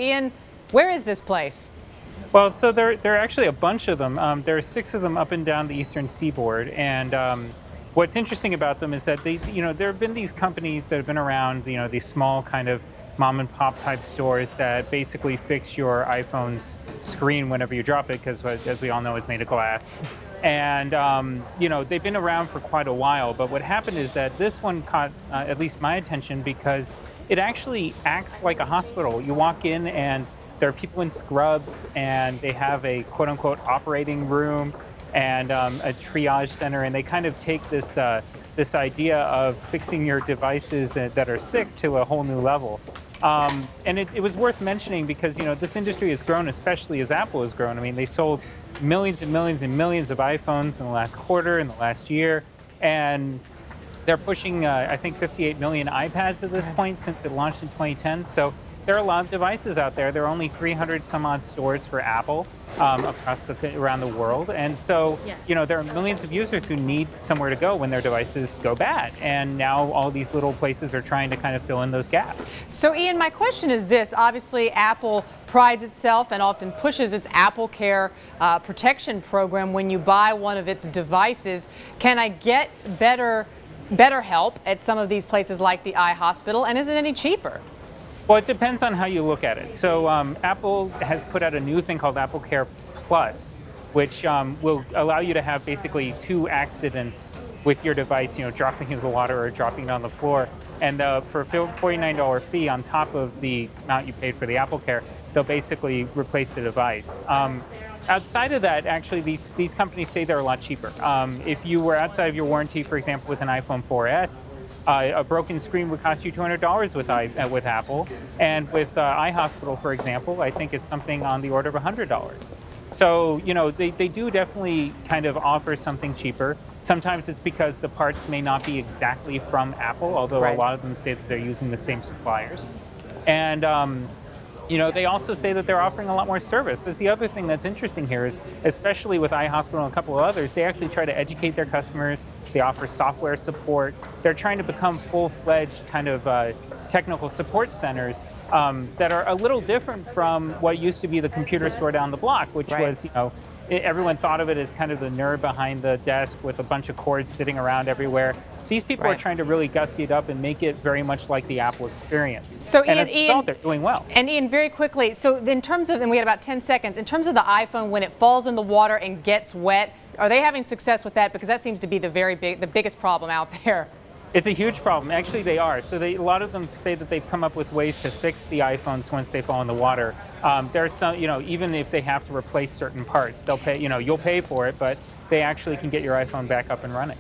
Ian, where is this place? Well, so there are actually a bunch of them. There are 6 of them up and down the eastern seaboard, and what's interesting about them is that there have been these companies that have been around, these small kind of mom and pop type stores that basically fix your iPhone's screen whenever you drop it, because as we all know, it's made of glass. And they've been around for quite a while, but what happened is that this one caught at least my attention because it actually acts like a hospital. You walk in and there are people in scrubs, and they have a quote-unquote operating room and a triage center, and they kind of take this this idea of fixing your devices that are sick to a whole new level. And it was worth mentioning because this industry has grown, especially as Apple has grown. I mean, they sold millions and millions and millions of iPhones in the last quarter, in the last year, and they're pushing I think 58 million iPads at this point since it launched in 2010. So there are a lot of devices out there. There are only 300 some odd stores for Apple around the world. And so, there are millions of users who need somewhere to go when their devices go bad. And now all these little places are trying to kind of fill in those gaps. So Ian, my question is this. Obviously, Apple prides itself and often pushes its Apple Care protection program when you buy one of its devices. Can I get better help at some of these places like the iHospital? And is it any cheaper? Well, it depends on how you look at it. So Apple has put out a new thing called Apple Care Plus, which will allow you to have basically 2 accidents with your device, dropping into the water or dropping it on the floor. And for a $49 fee on top of the amount you paid for the Apple Care, they'll basically replace the device. Outside of that, actually, these companies say they're a lot cheaper. If you were outside of your warranty, for example, with an iPhone 4S, a broken screen would cost you $200 with Apple, and with iHospital, for example, I think it's something on the order of $100. So, they do definitely kind of offer something cheaper. Sometimes it's because the parts may not be exactly from Apple, although a lot of them say that they're using the same suppliers. And they also say that they're offering a lot more service. That's the other thing that's interesting here is, especially with iHospital and a couple of others, they actually try to educate their customers. They offer software support. They're trying to become full-fledged kind of technical support centers that are a little different from what used to be the computer store down the block, which was, everyone thought of it as kind of the nerd behind the desk with a bunch of cords sitting around everywhere. These people are trying to really gussy it up and make it very much like the Apple experience. So and Ian, they're doing well. And Ian, very quickly, so in terms of, and we had about 10 seconds, in terms of the iPhone, when it falls in the water and gets wet, are they having success with that? Because that seems to be the biggest problem out there. It's a huge problem. Actually, they are. So a lot of them say that they've come up with ways to fix the iPhones once they fall in the water. There's some, even if they have to replace certain parts, they'll pay, you'll pay for it, but they actually can get your iPhone back up and running.